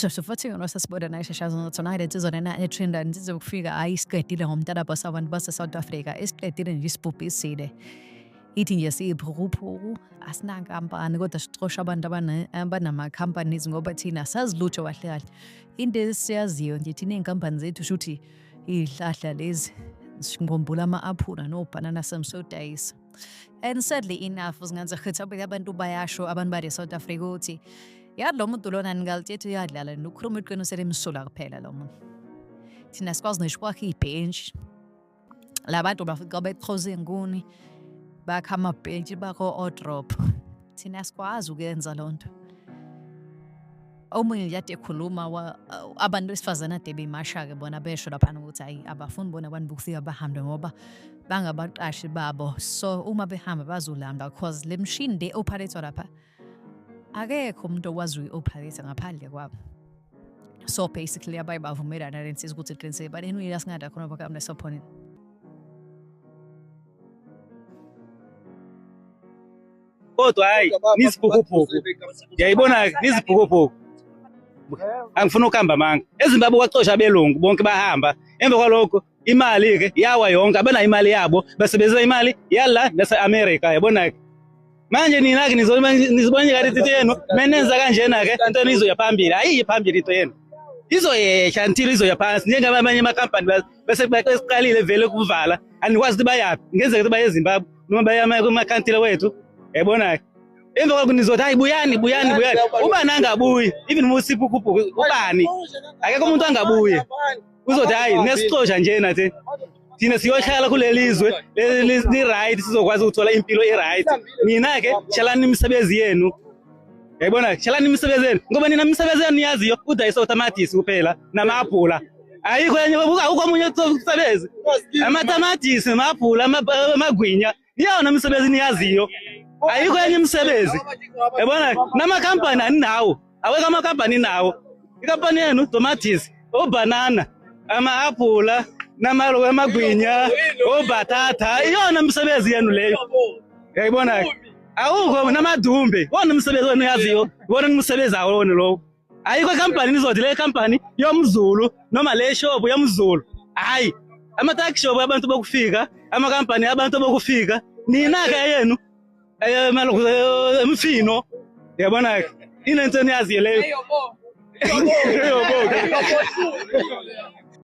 futhi yona sasibona nayo shashazo tonight izona na trend and izokufika ayisiqedile ngomntana boss abantu base South Africa isiqedile nje isibhubhisile ithi nje siyiphukuphuku asinankampani kodwa sixosha abantu abanama companies ngoba thina sazilutho kahle kahle into esiyaziyo nje thina inkampani zethu shuthi ihlahla lezi singombola ama-aphula no-banana samsodayisa. And sadly enough usingenza khitha abantu bayasho abantu bade South Africa ukuthi yazi lo muntu lona ningalithethe uyadlala nokukhuluma iqiniso elimsulwa kuphela lo muntu. Thina sikwazi neshikwakhe ibench. Labantu bafika beqhoze nguni bakha amabhenji bakho odrop. Thina sikwazi ukuyenza lonto. Omunye nje ekhuluma abantu besifazana ade bemasha ke bona besho lapha ukuthi hayi abafuni bona abantu bokufika bahambe ngoba bangabaqashi babo. So uma behamba bazolanda because le machine de operator lapha akekho umuntu owazi uyi-operate ngaphandle kwabo. So basically abayibavumelana lensiza ukuthi iqinise but anyway asingada khona bakamne sophone. Kodwa hayi nisiphukuphuku. Yayibona nisiphukuphuku. Angifuna ukuhamba manga. eZimbabwe kwacosha abelungu bonke bahamba. Emva kwalokho imali ke yawa yonke abana imali yabo basebenzisa imali yala nase-America yabona ke. Manje nina ke nizibona ngathi yenu menenza kanjena ke into nizoya phambili ayiyi phambili into yenu. Izoyehla until izoya phansi njengabanye ama-company bese baqalile vele ukuvala anikwazi ukuthi bayaphi ngenzeka ukuthi baye eZimbabwe noma baye kuma-country wethu yabona ke. Emva kwalokho nizothi hayi buyani ubani angabuyi even musiphukuphuku ubani akekho umuntu angabuyi uzothi hayi nesixosha njena thina siyohlala kulelizwe li right sizokwazi ukuthola impilo right. Nina ke shalani imisebenzi yenu yayibona shalani imisebenzi yenu ngoba nina imisebenzi yenu niyaziyo udayisa otamatisi kuphela nama-aphula ayikho yenye ukomunye umsebenzi amatamatisi ama-aphula amagwinya niyawona imisebenzi niyaziyo ayikho yenye imisebenzi yabona nama-company aninawo awekho ama-company nawo ikampani yenu tomatisi obanana ama-aphula namagwinya obatata iyona imisebenzi yenu leyo yayibona awukho namadumbe wona umsebenzi wenu yaziyo wona umsebenzi awona lo ayikho company nizothi le company yomZulu noma le shop yomZulu hayi ama-taxi shop abantu bokufika ama-company abantu bokufika nina ke yenu emfino yabona ke inento niyaziyo leyo